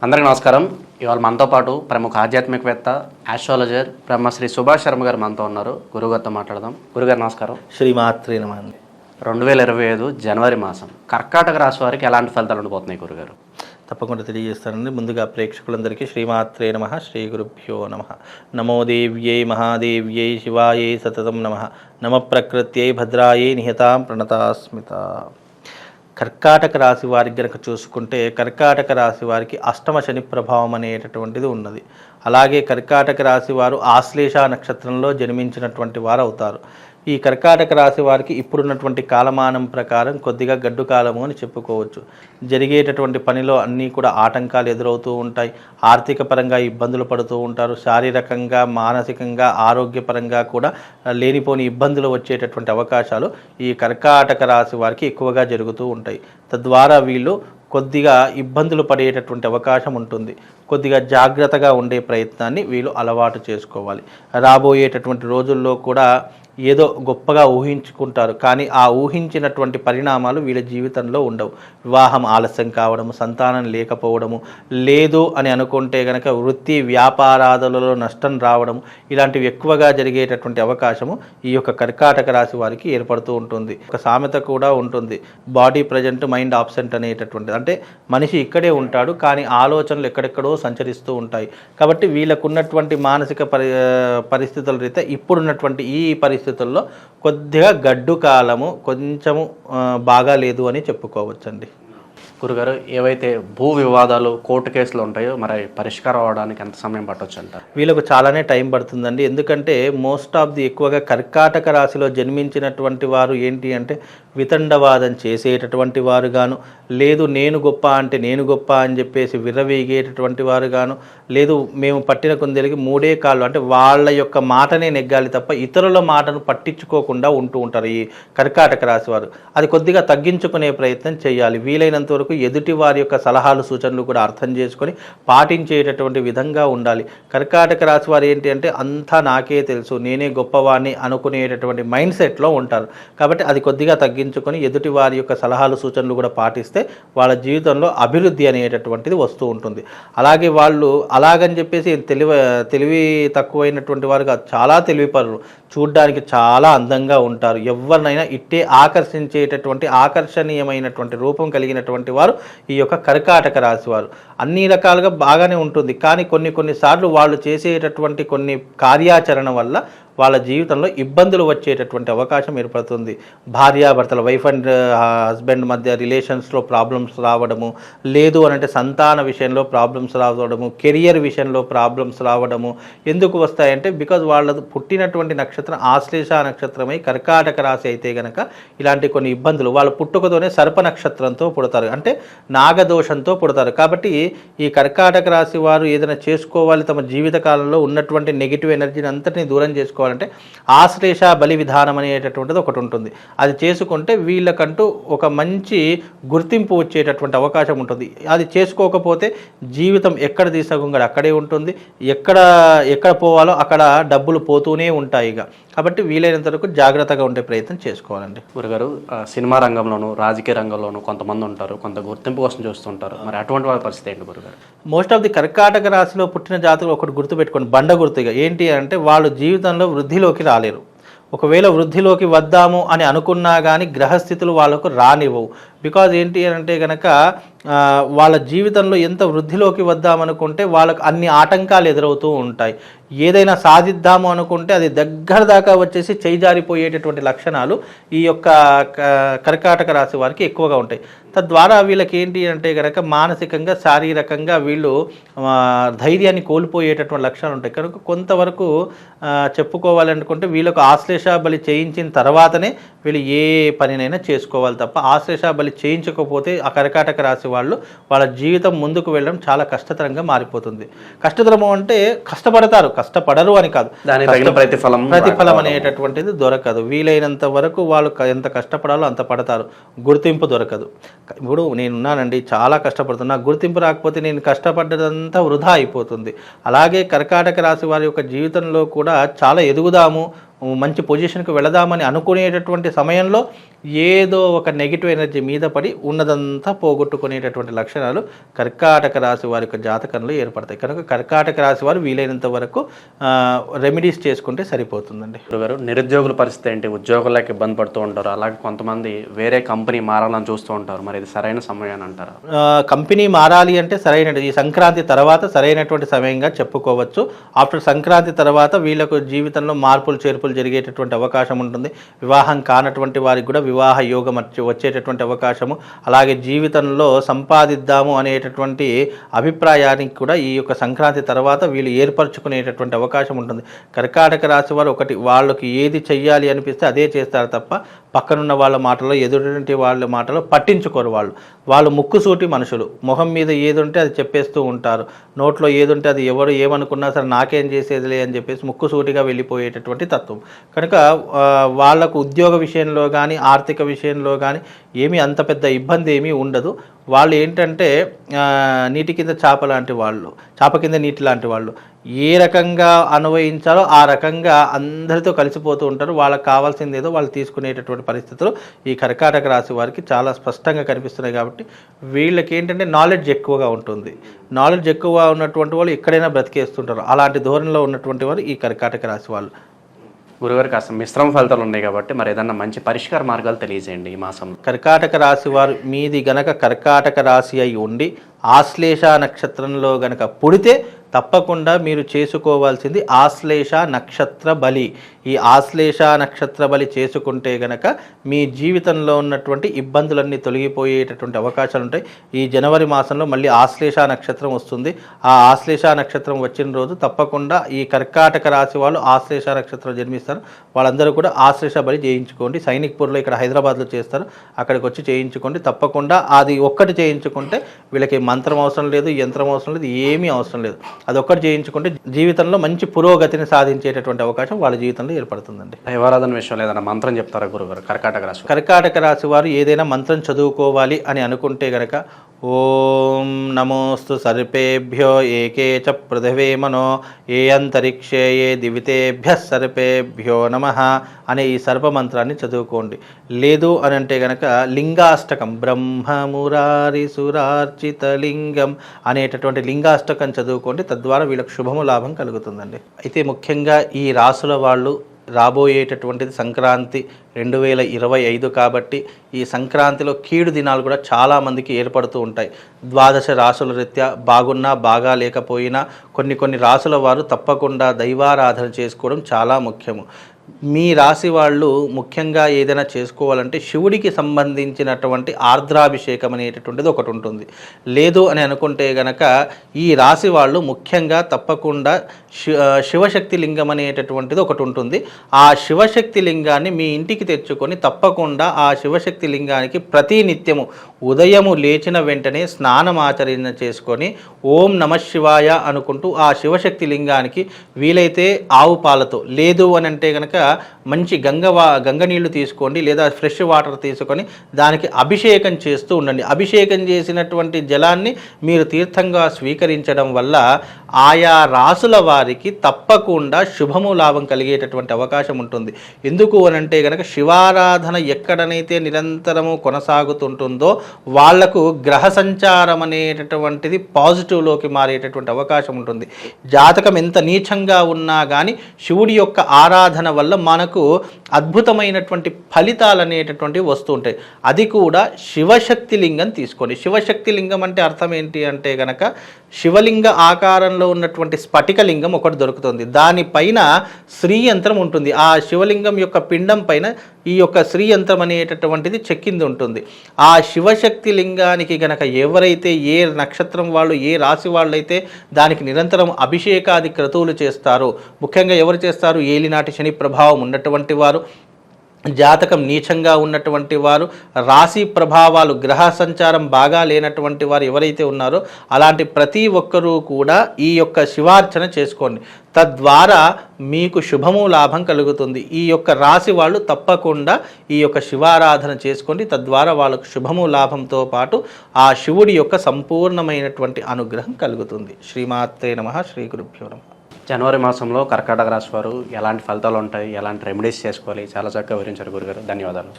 అందరికీ నమస్కారం. ఇవాళ మనతో పాటు ప్రముఖ ఆధ్యాత్మికవేత్త ఆస్ట్రాలజర్ బ్రహ్మశ్రీ సుభాష్ శర్మ గారు మనతో ఉన్నారు. గురుగారితో మాట్లాడదాం. గురుగారు నమస్కారం. శ్రీమాత్రే నమః. 2025 జనవరి మాసం కర్కాటక రాశి వారికి ఎలాంటి ఫలితాలు ఉండబోతున్నాయి గురుగారు? తప్పకుండా తెలియజేస్తానండి. ముందుగా ప్రేక్షకులందరికీ శ్రీమాత్రే నమః, శ్రీ గురుభ్యో నమః. నమో దేవ్యై మహాదేవ్యై శివాయై సతతం నమః. నమ ప్రకృత్యై భద్రాయై నిహతాం ప్రణతాస్మిత. కర్కాటక రాశి వారికి గనక చూసుకుంటే కర్కాటక రాశి వారికి అష్టమ శని ప్రభావం అనేటటువంటిది ఉన్నది. అలాగే కర్కాటక రాశి వారు ఆశ్లేష నక్షత్రంలో జన్మించినటువంటి వారు అవుతారు. ఈ కర్కాటక రాశి వారికి ఇప్పుడున్నటువంటి కాలమానం ప్రకారం కొద్దిగా గడ్డు కాలము అని చెప్పుకోవచ్చు. జరిగేటటువంటి పనిలో అన్నీ కూడా ఆటంకాలు ఎదురవుతూ ఉంటాయి. ఆర్థిక పరంగా ఇబ్బందులు పడుతూ ఉంటారు. శారీరకంగా, మానసికంగా, ఆరోగ్యపరంగా కూడా లేనిపోని ఇబ్బందులు వచ్చేటటువంటి అవకాశాలు ఈ కర్కాటక రాశి వారికి ఎక్కువగా జరుగుతూ ఉంటాయి. తద్వారా వీళ్ళు కొద్దిగా ఇబ్బందులు పడేటటువంటి అవకాశం ఉంటుంది. కొద్దిగా జాగ్రత్తగా ఉండే ప్రయత్నాన్ని వీళ్ళు అలవాటు చేసుకోవాలి. రాబోయేటటువంటి రోజుల్లో కూడా ఏదో గొప్పగా ఊహించుకుంటారు, కానీ ఆ ఊహించినటువంటి పరిణామాలు వీళ్ళ జీవితంలో ఉండవు. వివాహం ఆలస్యం కావడము, సంతానం లేకపోవడము, లేదు అని అనుకుంటే కనుక వృత్తి వ్యాపారాదులలో నష్టం రావడము, ఇలాంటివి ఎక్కువగా జరిగేటటువంటి అవకాశము ఈ యొక్క కర్కాటక రాశి వారికి ఏర్పడుతూ ఉంటుంది. ఒక సామెత కూడా ఉంటుంది, బాడీ ప్రజెంట్ మైండ్ ఆబ్సెంట్ అనేటటువంటిది. అంటే మనిషి ఇక్కడే ఉంటాడు, కానీ ఆలోచనలు ఎక్కడెక్కడో సంచరిస్తూ ఉంటాయి. కాబట్టి వీళ్ళకున్నటువంటి మానసిక పరిస్థితుల రీత్యా ఇప్పుడున్నటువంటి ఈ పరిస్థితుల్లో కొద్దిగా గడ్డు కాలము కొంచెము బాగా లేదు అని చెప్పుకోవచ్చండి. గురుగారు, ఏవైతే భూ వివాదాలు, కోర్టు కేసులు ఉంటాయో మరి పరిష్కారం అవడానికి ఎంత సమయం పట్టవచ్చు అంటారు? వీళ్ళకు చాలానే టైం పడుతుందండి. ఎందుకంటే మోస్ట్ ఆఫ్ ది ఎక్కువగా కర్కాటక రాశిలో జన్మించినటువంటి వారు ఏంటి అంటే వితండవాదం చేసేటటువంటి వారు గాను, లేదు నేను గొప్ప అంటే నేను గొప్ప అని చెప్పేసి విర్రవీగేటటువంటి వారు గాను, లేదు మేము పట్టిన కుందేలకి మూడే కాళ్ళు అంటే వాళ్ళ యొక్క మాటనే నెగ్గాలి తప్ప ఇతరుల మాటను పట్టించుకోకుండా ఉంటూ ఉంటారు ఈ కర్కాటక రాశి వారు. అది కొద్దిగా తగ్గించుకునే ప్రయత్నం చేయాలి. వీలైనంత వరకు ఎదుటి వారి యొక్క సలహాలు సూచనలు కూడా అర్థం చేసుకొని పాటించేటటువంటి విధంగా ఉండాలి. కర్కాటక రాశి వారు ఏంటి అంటే అంతా నాకే తెలుసు, నేనే గొప్పవాడిని అనుకునేటటువంటి మైండ్ సెట్లో ఉంటారు. కాబట్టి అది కొద్దిగా తగ్గించుకొని ఎదుటి వారి యొక్క సలహాలు సూచనలు కూడా పాటిస్తే వాళ్ళ జీవితంలో అభివృద్ధి అనేటటువంటిది వస్తూ ఉంటుంది. అలాగే వాళ్ళు అలాగని చెప్పేసి తెలివి తక్కువైనటువంటి వారు కాదు, చాలా తెలివిపరులు, చూడ్డానికి చాలా అందంగా ఉంటారు. ఎవరినైనా ఇట్టే ఆకర్షించేటటువంటి ఆకర్షణీయమైనటువంటి రూపం కలిగినటువంటి వారు ఈ యొక్క కర్కాటక రాశి వారు. అన్ని రకాలుగా బాగానే ఉంటుంది, కానీ కొన్నిసార్లు వాళ్ళు చేసేటటువంటి కొన్ని కార్యాచరణ వల్ల వాళ్ళ జీవితంలో ఇబ్బందులు వచ్చేటటువంటి అవకాశం ఏర్పడుతుంది. భార్యాభర్తల వైఫ్ అండ్ హస్బెండ్ మధ్య రిలేషన్స్లో ప్రాబ్లమ్స్ రావడము, లేదు అనంటే సంతాన విషయంలో ప్రాబ్లమ్స్ రావడము, కెరియర్ విషయంలో ప్రాబ్లమ్స్ రావడము. ఎందుకు వస్తాయంటే బికాజ్ వాళ్ళ పుట్టినటువంటి నక్షత్రం ఆశ్లేష నక్షత్రమై కర్కాటక రాశి అయితే కనుక ఇలాంటి కొన్ని ఇబ్బందులు, వాళ్ళ పుట్టుకతోనే సర్ప నక్షత్రంతో పుడతారు, అంటే నాగదోషంతో పుడతారు. కాబట్టి ఈ కర్కాటక రాశి వారు ఏదైనా చేసుకోవాలి, తమ జీవితకాలంలో ఉన్నటువంటి నెగిటివ్ ఎనర్జీని అంతటినీ దూరం చేసుకోవాలి అంటే ఆశ్లేష బలి విధానం అనేటటువంటిది ఒకటి ఉంటుంది. అది చేసుకుంటే వీళ్ళకంటూ ఒక మంచి గుర్తింపు వచ్చేటటువంటి అవకాశం ఉంటుంది. అది చేసుకోకపోతే జీవితం ఎక్కడ తీసుకోగా అక్కడే ఉంటుంది, ఎక్కడ పోవాలో అక్కడ డబ్బులు పోతూనే ఉంటాయి. కాబట్టి వీలైనంత వరకు జాగ్రత్తగా ఉండే ప్రయత్నం చేసుకోవాలండి. గురుగారు, సినిమా రంగంలోనూ రాజకీయ రంగంలోనూ కొంతమంది ఉంటారు, కొంత గుర్తింపు కోసం చూస్తుంటారు. మరి అటువంటి వాళ్ళ పరిస్థితి ఏంటి గురుగారు? మోస్ట్ ఆఫ్ ది కర్కాటక రాశిలో పుట్టిన జాతకులు ఒకటి గుర్తుపెట్టుకోండి, బండ గుర్తుగా ఏంటి అంటే వాళ్ళు జీవితంలో వృద్ధిలోకి రాలేరు. ఒకవేళ వృద్ధిలోకి వద్దాము అని అనుకున్నా కానీ గ్రహస్థితులు వాళ్ళకు రానివ్వవు. బికాజ్ ఏంటి అంటే కనుక వాళ్ళ జీవితంలో ఎంత వృద్ధిలోకి వద్దామనుకుంటే వాళ్ళకు అన్ని ఆటంకాలు ఎదురవుతూ ఉంటాయి. ఏదైనా సాధిద్దాము అనుకుంటే అది దగ్గర దాకా వచ్చేసి చేయిజారిపోయేటటువంటి లక్షణాలు ఈ యొక్క కర్కాటక రాశి వారికి ఎక్కువగా ఉంటాయి. తద్వారా వీళ్ళకి ఏంటి అంటే కనుక మానసికంగా, శారీరకంగా వీళ్ళు ధైర్యాన్ని కోల్పోయేటటువంటి లక్షణాలు ఉంటాయి. కనుక కొంతవరకు చెప్పుకోవాలనుకుంటే వీళ్ళకు ఆశ్లేష బలి చేయించిన తర్వాతనే వీళ్ళు ఏ పనినైనా చేసుకోవాలి తప్ప ఆశ్లేష బలి చేయించకపోతే ఆ కర్కాటక రాశి వాళ్ళు వాళ్ళ జీవితం ముందుకు వెళ్ళడం చాలా కష్టతరంగా మారిపోతుంది. కష్టతరము అంటే కష్టపడరు అని కాదు, ప్రతిఫలం అనేటటువంటిది దొరకదు. వీలైనంత వరకు వాళ్ళు ఎంత కష్టపడాలో అంత పడతారు, గుర్తింపు దొరకదు. ఇప్పుడు నేనున్నానండి, చాలా కష్టపడుతున్నా, గుర్తింపు రాకపోతే నేను కష్టపడ్డదంతా వృధా అయిపోతుంది. అలాగే కర్కాటక రాశి వారి యొక్క జీవితంలో కూడా చాలా ఎదుగుదాము, మంచి పొజిషన్కి వెళదామని అనుకునేటటువంటి సమయంలో ఏదో ఒక నెగిటివ్ ఎనర్జీ మీద పడి ఉన్నదంతా పోగొట్టుకునేటటువంటి లక్షణాలు కర్కాటక రాశి వారి యొక్క జాతకంలో ఏర్పడతాయి. కనుక కర్కాటక రాశి వారు వీలైనంత వరకు రెమెడీస్ చేసుకుంటే సరిపోతుందండి. గురుగారు, నిరుద్యోగుల పరిస్థితి ఏంటి? ఉద్యోగులకు ఇబ్బంది పడుతూ ఉంటారు, అలాగే కొంతమంది వేరే కంపెనీ మారాలని చూస్తూ ఉంటారు. మరి ఇది సరైన సమయం అంటారా? కంపెనీ మారాలి అంటే ఈ సంక్రాంతి తర్వాత సరైనటువంటి సమయంగా చెప్పుకోవచ్చు. ఆఫ్టర్ సంక్రాంతి తర్వాత వీళ్ళకు జీవితంలో మార్పులు చేర్పులు జరిగేటటువంటి అవకాశం ఉంటుంది. వివాహం కానటువంటి వారికి కూడా వివాహ యోగం వచ్చేటటువంటి అవకాశము, అలాగే జీవితంలో సంపాదిద్దాము అనేటటువంటి అభిప్రాయానికి కూడా ఈ యొక్క సంక్రాంతి తర్వాత వీళ్ళు ఏర్పరచుకునేటటువంటి అవకాశం ఉంటుంది. కర్కాటక రాశి వారు వాళ్ళకి ఏది చెయ్యాలి అనిపిస్తే అదే చేస్తారు తప్ప పక్కనున్న వాళ్ళ మాటలో ఎదుటి వాళ్ళ మాటలో పట్టించుకోరు. వాళ్ళు ముక్కుసూటి మనుషులు. మొహం మీద ఏది ఉంటే అది చెప్పేస్తూ ఉంటారు. నోట్లో ఏది ఉంటే అది ఎవరు ఏమనుకున్నా సరే నాకేం చేసేదిలే అని చెప్పేసి ముక్కుసూటిగా వెళ్ళిపోయేటటువంటి తత్వం. కనుక వాళ్లకు ఉద్యోగ విషయంలో కానీ ఆర్థిక విషయంలో కానీ ఏమీ అంత పెద్ద ఇబ్బంది ఏమీ ఉండదు. వాళ్ళు ఏంటంటే నీటి కింద చాప కింద నీటి లాంటి వాళ్ళు. ఏ రకంగా అన్వయించాలో ఆ రకంగా అందరితో కలిసిపోతూ ఉంటారు. వాళ్ళకి కావాల్సింది ఏదో వాళ్ళు తీసుకునేటటువంటి పరిస్థితులు ఈ కర్కాటక రాశి వారికి చాలా స్పష్టంగా కనిపిస్తున్నాయి. కాబట్టి వీళ్ళకి ఏంటంటే నాలెడ్జ్ ఎక్కువగా ఉంటుంది. నాలెడ్జ్ ఎక్కువగా ఉన్నటువంటి వాళ్ళు ఎక్కడైనా బ్రతికేస్తుంటారు. అలాంటి ధోరణిలో ఉన్నటువంటి వారు ఈ కర్కాటక రాశి వాళ్ళు. గురుగారు, కాస్త మిశ్రమ ఫలితాలు ఉన్నాయి కాబట్టి మరి ఏదన్నా మంచి పరిష్కార మార్గాలు తెలియజేయండి ఈ మాసం. కర్కాటక రాశి వారు మీది గనక కర్కాటక రాశి అయి ఉండి ఆశ్లేష నక్షత్రంలో గనక పుడితే తప్పకుండా మీరు చేసుకోవాల్సింది ఆశ్లేష నక్షత్ర బలి. ఈ ఆశ్లేష నక్షత్ర బలి చేసుకుంటే గనక మీ జీవితంలో ఉన్నటువంటి ఇబ్బందులన్నీ తొలగిపోయేటటువంటి అవకాశాలు ఉంటాయి. ఈ జనవరి మాసంలో మళ్ళీ ఆశ్లేష నక్షత్రం వస్తుంది. ఆ ఆశ్లేష నక్షత్రం వచ్చిన రోజు తప్పకుండా ఈ కర్కాటక రాశి వాళ్ళు ఆశ్లేష నక్షత్రం జన్మిస్తారు. వాళ్ళందరూ కూడా ఆశ్లేష బలి చేయించుకోండి. సైనిక్పూర్లో ఇక్కడ హైదరాబాద్లో చేస్తారు, అక్కడికి వచ్చి చేయించుకోండి. తప్పకుండా అది ఒక్కటి చేయించుకుంటే వీళ్ళకి మంత్రం అవసరం లేదు, యంత్రం అవసరం లేదు, ఏమీ అవసరం లేదు. అదొక్కటి చేయించుకుంటే జీవితంలో మంచి పురోగతిని సాధించేటటువంటి అవకాశం వాళ్ళ జీవితంలో ఏర్పడుతుందండి. దైవారాధన విషయంలో ఏదైనా మంత్రం చెప్తారా గురుగారు? కర్కాటక రాశి వారు ఏదైనా మంత్రం చదువుకోవాలి అని అనుకుంటే గనక ఓం నమోస్తు సర్పేభ్యో ఏకే చ పృథివే మనో ఏ అంతరిక్షే ఏ దివితేభ్య సర్పేభ్యో నమః అనే ఈ సర్పమంత్రాన్ని చదువుకోండి. లేదు అని అంటే గనక లింగాష్టకం బ్రహ్మమురారి సురార్చిత లింగం అనేటటువంటి లింగాష్టకం చదువుకోండి. తద్వారా వీళ్ళకి శుభము లాభం కలుగుతుందండి. అయితే ముఖ్యంగా ఈ రాసుల వాళ్ళు రాబోయేటటువంటిది సంక్రాంతి 2025 కాబట్టి ఈ సంక్రాంతిలో కీడు దినాలు కూడా చాలామందికి ఏర్పడుతూ ఉంటాయి. ద్వాదశ రాసుల రీత్యా బాగున్నా బాగా లేకపోయినా కొన్ని రాసుల వారు తప్పకుండా దైవారాధన చేసుకోవడం చాలా ముఖ్యము. మీ రాశి వాళ్ళు ముఖ్యంగా ఏదైనా చేసుకోవాలంటే శివుడికి సంబంధించినటువంటి ఆర్ద్రాభిషేకం అనేటటువంటిది ఒకటి ఉంటుంది. లేదు అని అనుకుంటే గనక ఈ రాశి వాళ్ళు ముఖ్యంగా తప్పకుండా శివశక్తి లింగం అనేటటువంటిది ఒకటి ఉంటుంది. ఆ శివశక్తి లింగాన్ని మీ ఇంటికి తెచ్చుకొని తప్పకుండా ఆ శివశక్తి లింగానికి ప్రతి నిత్యము ఉదయము లేచిన వెంటనే స్నానం ఆచరణ చేసుకొని ఓం నమఃశివాయ అనుకుంటూ ఆ శివశక్తి లింగానికి వీలైతే ఆవు పాలతో, లేదు అని అంటే కనుక మంచి గంగ నీళ్లు తీసుకోండి, లేదా ఫ్రెష్ వాటర్ తీసుకొని దానికి అభిషేకం చేస్తూ ఉండండి. అభిషేకం చేసినటువంటి జలాన్ని మీరు తీర్థంగా స్వీకరించడం వల్ల ఆయా రాసుల వారికి తప్పకుండా శుభము లాభం కలిగేటటువంటి అవకాశం ఉంటుంది. ఎందుకు అని అంటే కనుక శివారాధన ఎక్కడనైతే నిరంతరము కొనసాగుతుంటుందో వాళ్లకు గ్రహ సంచారం అనేటటువంటిది పాజిటివ్లోకి మారేటటువంటి అవకాశం ఉంటుంది. జాతకం ఎంత నీచంగా ఉన్నా కానీ శివుడి యొక్క ఆరాధన వల్ల మనకు అద్భుతమైనటువంటి ఫలితాలు అనేటటువంటివి వస్తూ ఉంటాయి. అది కూడా శివశక్తి లింగం తీసుకోండి. శివశక్తి లింగం అంటే అర్థం ఏంటి అంటే కనుక శివలింగ ఆకారంలో ఉన్నటువంటి స్ఫటికలింగం ఒకటి దొరుకుతుంది. దానిపైన శ్రీయంత్రం ఉంటుంది. ఆ శివలింగం యొక్క పిండం పైన ఈ యొక్క శ్రీయంత్రం అనేటటువంటిది చెక్కింది ఉంటుంది. ఆ శివశక్తి లింగానికి గనక ఎవరైతే ఏ నక్షత్రం వాళ్ళు ఏ రాశి వాళ్ళైతే దానికి నిరంతరం అభిషేకాది క్రతువులు చేస్తారో, ముఖ్యంగా ఎవరు చేస్తారు, ఏలినాటి శని ప్రభావం ఉన్నటువంటి వారు, జాతకం నీచంగా ఉన్నటువంటి వారు, రాశి ప్రభావాలు గ్రహ సంచారం బాగా లేనటువంటి వారు ఎవరైతే ఉన్నారో అలాంటి ప్రతి ఒక్కరూ కూడా ఈ యొక్క శివార్చన చేసుకోండి. తద్వారా మీకు శుభము లాభం కలుగుతుంది. ఈ యొక్క రాశి వాళ్ళు తప్పకుండా ఈ యొక్క శివారాధన చేసుకోండి. తద్వారా వాళ్ళకు శుభము లాభంతో పాటు ఆ శివుడి యొక్క సంపూర్ణమైనటువంటి అనుగ్రహం కలుగుతుంది. శ్రీమాత్రే నమః. శ్రీ గురుభ్యో నమః. జనవరి మాసంలో కర్కాటక రాశి వారు ఎలాంటి ఫలితాలు ఉంటాయి, ఎలాంటి రెమెడీస్ చేసుకోవాలి, చాలా చక్కగా వివరించారు గురుగారు. ధన్యవాదాలు.